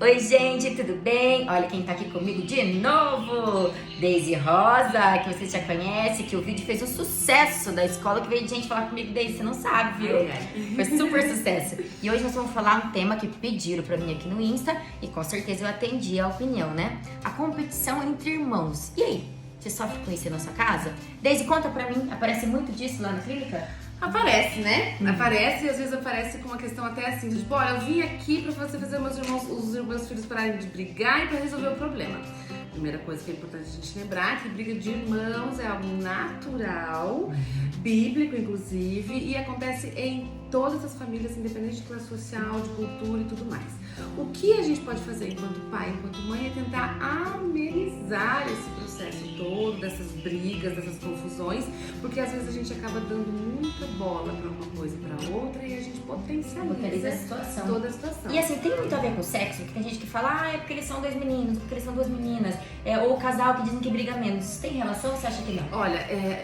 Oi gente, tudo bem? Olha quem tá aqui comigo de novo, Deise Rosa, que você já conhece, que o vídeo fez um sucesso da escola, que veio gente falar comigo, Deise, você não sabe, viu? Foi super sucesso. E hoje nós vamos falar um tema que pediram pra mim aqui no Insta e com certeza eu atendi a opinião, né? A competição entre irmãos. E aí, você sofre com isso na sua casa? Deise, conta pra mim, aparece muito disso lá na clínica? Aparece, né? Aparece e às vezes aparece com uma questão até assim, de tipo, olha, eu vim aqui pra você fazer os meus filhos pararem de brigar e pra resolver o problema. Primeira coisa que é importante a gente lembrar é que briga de irmãos é algo natural, bíblico inclusive, e acontece em todas as famílias, independente de classe social, de cultura e tudo mais. O que a gente pode fazer enquanto pai, enquanto mãe, é tentar amenizar esse processo todo, dessas brigas, dessas confusões, porque às vezes a gente acaba dando muita bola pra uma coisa e pra outra e a gente potencializa toda a situação. E assim, tem muito a ver com o sexo, porque tem gente que fala, é porque eles são dois meninos, porque eles são duas meninas, ou o casal que dizem que briga menos. Tem relação ou você acha que não? Olha,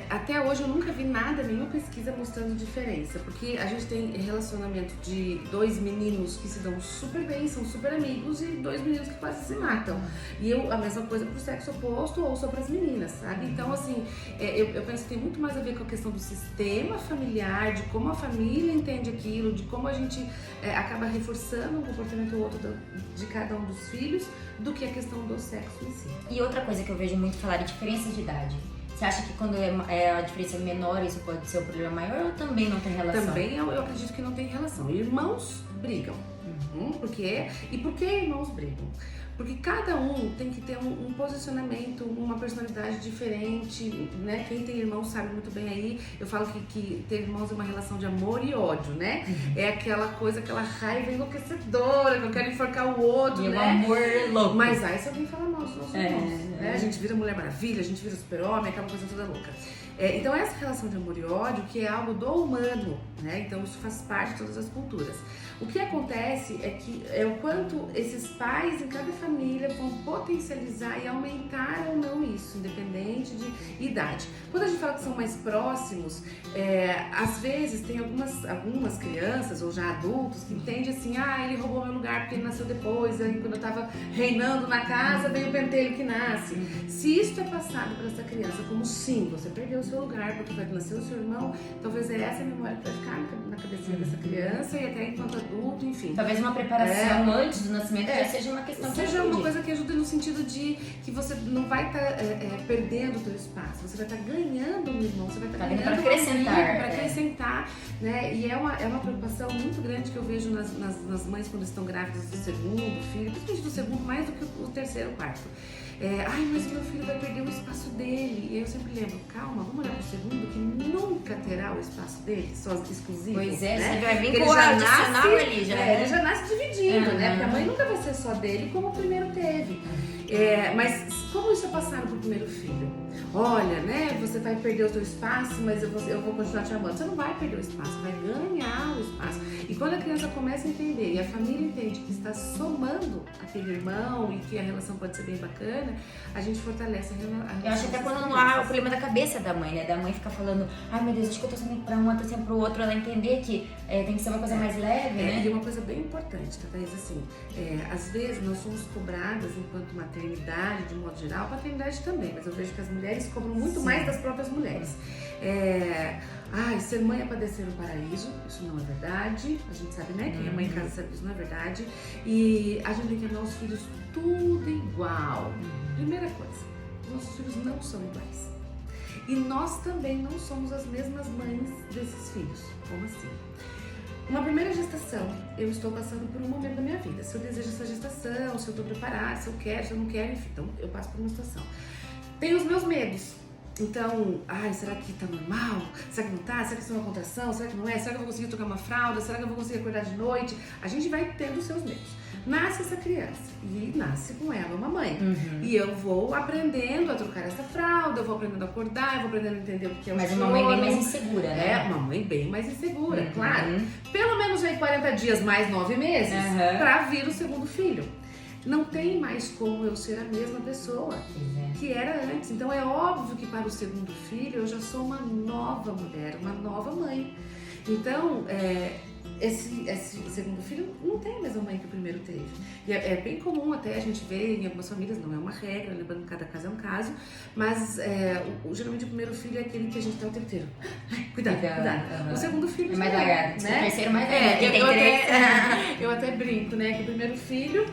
até hoje eu nunca vi nada, nenhuma pesquisa mostrando diferença, porque a gente tem relacionamento de dois meninos que se dão super bem, são super amigos, e dois meninos que quase se matam. E a mesma coisa pro sexo oposto ou só pras meninas, sabe? Então, assim, eu penso que tem muito mais a ver com a questão do sistema familiar, de como a família entende aquilo, de como a gente acaba reforçando um comportamento ou outro de cada um dos filhos, do que a questão do sexo em si. E outra coisa que eu vejo muito falar é diferença de idade. Você acha que quando a diferença é menor, isso pode ser um problema maior ou também não tem relação? Também eu acredito que não tem relação. Irmãos brigam. Por quê? E por que irmãos brigam? Porque cada um tem que ter um posicionamento, uma personalidade diferente, né? Quem tem irmãos sabe muito bem aí. Eu falo que ter irmãos é uma relação de amor e ódio, né? É aquela coisa, aquela raiva enlouquecedora, que eu quero enforcar o outro, e né? o amor louco. Mas aí se alguém fala mal dos nossos irmãos, né? A gente vira Mulher Maravilha, a gente vira Super-Homem, aquela coisa toda louca. Então essa relação de amor e ódio, que é algo do humano, né? Então isso faz parte de todas as culturas. O que acontece é o quanto esses pais em cada família vão potencializar e aumentar ou não isso, independente de idade. Quando a gente fala que são mais próximos, às vezes tem algumas crianças ou já adultos que entendem assim, ele roubou meu lugar porque ele nasceu depois, aí quando eu tava reinando na casa veio o pentelho que nasce. Se isso é passado para essa criança como sim, você perdeu o seu lugar porque vai nascer o seu irmão, talvez essa memória que vai ficar na cabecinha dessa criança e até enquanto adulto, enfim. Talvez uma preparação antes do nascimento já seja uma questão que seja uma coisa que ajuda no sentido de que você não vai estar perdendo o teu espaço, você vai estar ganhando um irmão, você vai estar ganhando para acrescentar, para acrescentar, né? E é uma preocupação muito grande que eu vejo nas mães quando estão grávidas do segundo filho, principalmente do segundo mais do que o terceiro, o quarto. Mas meu filho vai perder o espaço dele. E eu sempre lembro, calma, vamos olhar pro segundo que nunca terá o espaço dele, só exclusivo. Pois é, né? você vai vir com com o adicional ali já. Ele já nasce dividido, né? Porque a mãe nunca vai ser só dele como o primeiro teve. Mas como isso é passado pro primeiro filho? Olha, né? Você vai perder o seu espaço, mas eu vou continuar te amando. Você não vai perder o espaço, vai ganhar o espaço. E quando a criança começa a entender e a família entende que está somando aquele irmão e que a relação pode ser bem bacana, a gente fortalece a relação. Eu acho que até quando não há o problema da cabeça da mãe, né? Da mãe ficar falando, ai meu Deus, acho que eu tô sempre pra um, eu tô sempre pro outro, ela entender que tem que ser uma coisa mais leve, né? E uma coisa bem importante, talvez assim, às vezes nós somos cobradas enquanto maternidade, de modo geral, paternidade também, mas eu vejo que as mulheres cobram muito mais das próprias mulheres. Ser mãe é padecer no paraíso, isso não é verdade, a gente sabe, né? Quem é mãe em casa sabe que isso não é verdade. E a gente tem que amar os filhos tudo igual. Primeira coisa, nossos filhos não são iguais. E nós também não somos as mesmas mães desses filhos. Como assim? Uma primeira gestação, eu estou passando por um momento da minha vida. Se eu desejo essa gestação, se eu estou preparada, se eu quero, se eu não quero, enfim. Então, eu passo por uma situação. Tenho os meus medos. Então, será que tá normal? Será que não tá? Será que isso é uma contração? Será que não é? Será que eu vou conseguir trocar uma fralda? Será que eu vou conseguir acordar de noite? A gente vai tendo os seus medos. Nasce essa criança e nasce com ela uma mãe. E eu vou aprendendo a trocar essa fralda, eu vou aprendendo a acordar, eu vou aprendendo a entender o que é o Mas sono. uma mãe bem mais insegura, né? Uma mãe bem mais insegura, claro. Pelo menos aí 40 dias mais 9 meses pra vir o segundo filho. Não tem mais como eu ser a mesma pessoa que era antes. Então é óbvio que para o segundo filho eu já sou uma nova mulher, uma nova mãe. Então, esse segundo filho não tem a mesma mãe que o primeiro teve. E é bem comum até a gente ver em algumas famílias, não é uma regra, lembrando que cada caso é um caso, mas geralmente o primeiro filho é aquele que a gente tá o tempo inteiro. Cuidado. O segundo filho é mais largado, né? O terceiro mais eu até brinco, né? Que o primeiro filho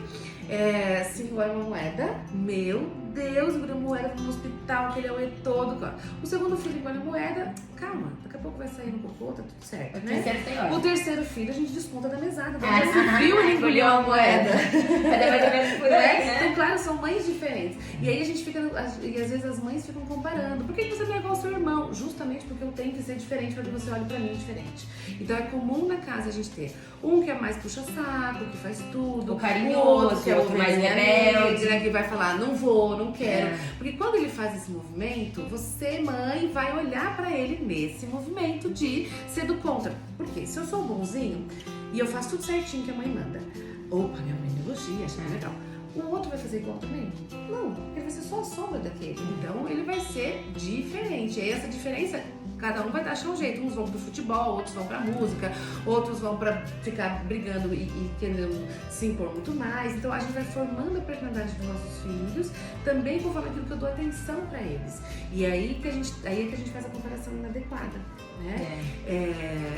se engole uma moeda, meu Deus, engole uma moeda no hospital, aquele auê todo. O segundo filho engole a moeda, calma, daqui a pouco vai sair no cocô, tá tudo certo, né? O terceiro filho a gente desconta da mesada. Você viu ele engoliu a moeda. Então, claro, são mães diferentes. E aí a gente fica, e às vezes as mães ficam comparando. Por que você não é igual ao seu irmão? Justamente porque eu tenho que ser diferente para que você olhe pra mim diferente. Então é comum na casa a gente ter um que é mais puxa-saco, que faz tudo. O carinhoso, que é o mais rebelde, né, que vai falar, não vou, não quero. Porque quando ele faz esse movimento, você, mãe, vai olhar pra ele nesse movimento de ser do contra. Porque se eu sou bonzinho e eu faço tudo certinho que a mãe manda, opa, minha mãe me elogia, acha legal. O outro vai fazer igual também? Não, ele vai ser só a sombra daquele. Então ele vai ser diferente. E aí essa diferença, cada um vai achar um jeito. Uns vão pro futebol, outros vão pra música, outros vão pra ficar brigando e querendo se impor muito mais. Então a gente vai formando a personalidade dos nossos filhos, também conforme aquilo que eu dou atenção pra eles. E aí que a gente faz a comparação inadequada, né?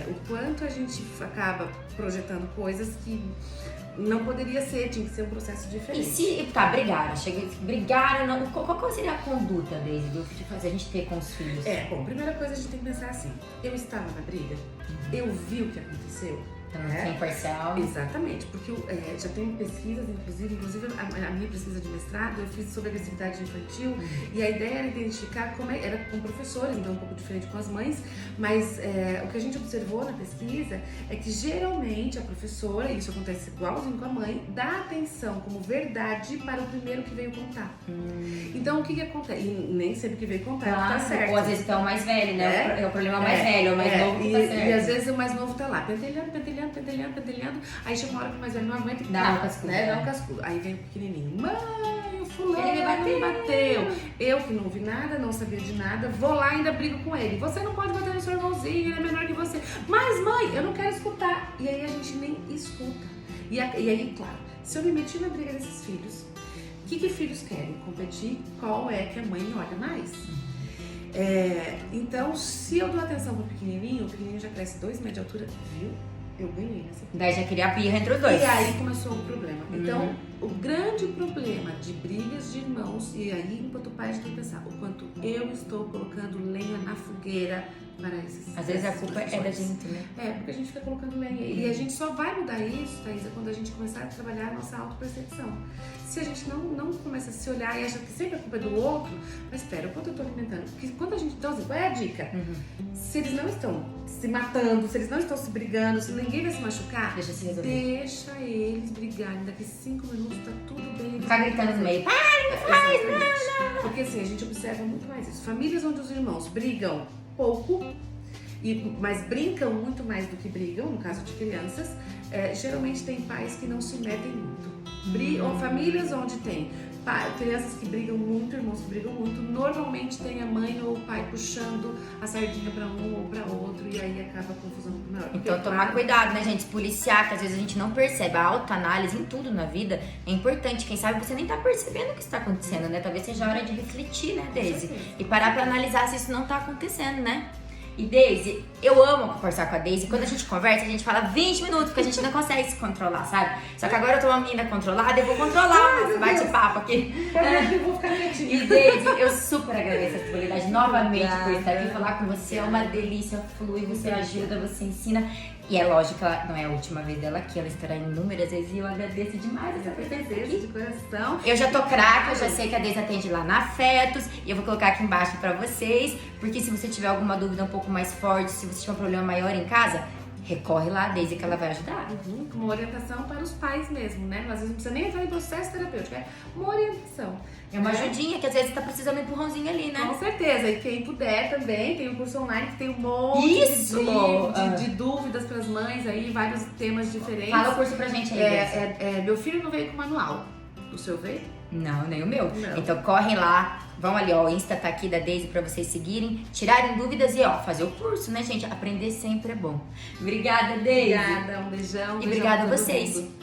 O quanto a gente acaba projetando coisas que não poderia ser, tinha que ser um processo diferente. E se, brigaram, não, qual seria a conduta, Daisy, de fazer a gente ter com os filhos? Bom, primeira coisa a gente tem que pensar assim, eu estava na briga, eu vi o que aconteceu. Sem parcial. Exatamente, porque já tem pesquisas, inclusive a minha pesquisa de mestrado, eu fiz sobre agressividade infantil e a ideia era identificar era com professores, então um pouco diferente com as mães, mas o que a gente observou na pesquisa é que geralmente a professora, e isso acontece igualzinho com a mãe, dá atenção como verdade para o primeiro que veio contar. Então o que acontece? E nem sempre que veio contar tá certo. Ou às vezes é o mais velho, né? É o problema mais velho, o mais novo que tá certo. E às vezes o mais novo tá lá, pentelhando, aí chega uma hora que o mais velho não aguenta e dá um cascudo. Aí vem o pequenininho, mãe, o fulano me bateu. Eu que não vi nada, não sabia de nada, vou lá e ainda brigo com ele. Você não pode bater no seu irmãozinho, ele é menor que você. Mas mãe, eu não quero escutar. E aí a gente nem escuta. E aí, claro, se eu me meti na briga desses filhos, o que filhos querem? Competir qual é que a mãe olha mais. Então, se eu dou atenção pro pequenininho, o pequenininho já cresce 2 metros de altura, viu? Eu ganhei nessa. Daí já queria a birra entre os dois. E aí começou o problema. Então, o grande problema de brigas de irmãos, e aí enquanto pai a gente tem que pensar o quanto eu estou colocando lenha na fogueira para esses. Às vezes a culpa é da gente, né? Porque a gente fica colocando lenha. E a gente só vai mudar isso, Thaisa, quando a gente começar a trabalhar a nossa autopercepção. Se a gente não começa a se olhar e acha que sempre a culpa é do outro, mas espera, o quanto eu estou alimentando? Porque quando a gente. Então, assim, qual é a dica? Se eles não estão se matando, se eles não estão se brigando, se ninguém vai se machucar, deixa eles brigarem. Daqui 5 minutos tá tudo bem. Ficar gritando no meio. Não. Porque assim, a gente observa muito mais isso. Famílias onde os irmãos brigam pouco, mas brincam muito mais do que brigam, no caso de crianças, geralmente tem pais que não se metem muito. Ou famílias onde tem crianças que brigam muito, irmãos que brigam muito, normalmente tem a mãe ou o pai puxando a sardinha pra um ou pra outro e aí acaba a confusão muito maior. Então tomar cuidado, né, gente? Se policiar, que às vezes a gente não percebe. A autoanálise em tudo na vida é importante. Quem sabe você nem tá percebendo o que está acontecendo, né? Talvez seja a hora de refletir, né, Daisy? E parar pra analisar se isso não tá acontecendo, né? E Daisy, eu amo conversar com a Daisy. Quando a gente conversa, a gente fala 20 minutos, porque a gente não consegue se controlar, sabe? Só que agora eu tô uma menina controlada, eu vou controlar esse bate-papo aqui. Eu vou ficar quietinha. E Daisy, eu super agradeço a disponibilidade novamente por estar aqui falar com você. É uma delícia, flui, você ajuda, você ensina. E é lógico que ela não é a última vez dela aqui, ela estará inúmeras vezes e eu agradeço demais essa presença aqui. De coração. Eu já tô craque, eu já sei que a Daisy atende lá na Afetos e eu vou colocar aqui embaixo pra vocês, porque se você tiver alguma dúvida um pouco mais forte, se você tiver um problema maior em casa, recorre lá, Daisy, que ela vai ajudar. Uma orientação para os pais mesmo, né? Às vezes não precisa nem entrar em processo terapêutico, é uma orientação. É uma ajudinha que às vezes tá precisando de um empurrãozinho ali, né? Com certeza. E quem puder também, tem um curso online que tem um monte de dúvidas para as mães aí, vários temas diferentes. Fala o curso pra gente aí, Meu filho não veio com manual. do seu veio? Não, nem o meu. Não. Então correm lá, vão ali, ó, o Insta tá aqui da Daisy pra vocês seguirem, tirarem dúvidas e, ó, fazer o curso, né, gente? Aprender sempre é bom. Obrigada, Daisy. Obrigada, um beijão. E Beijão obrigada a pra todo vocês. mundo.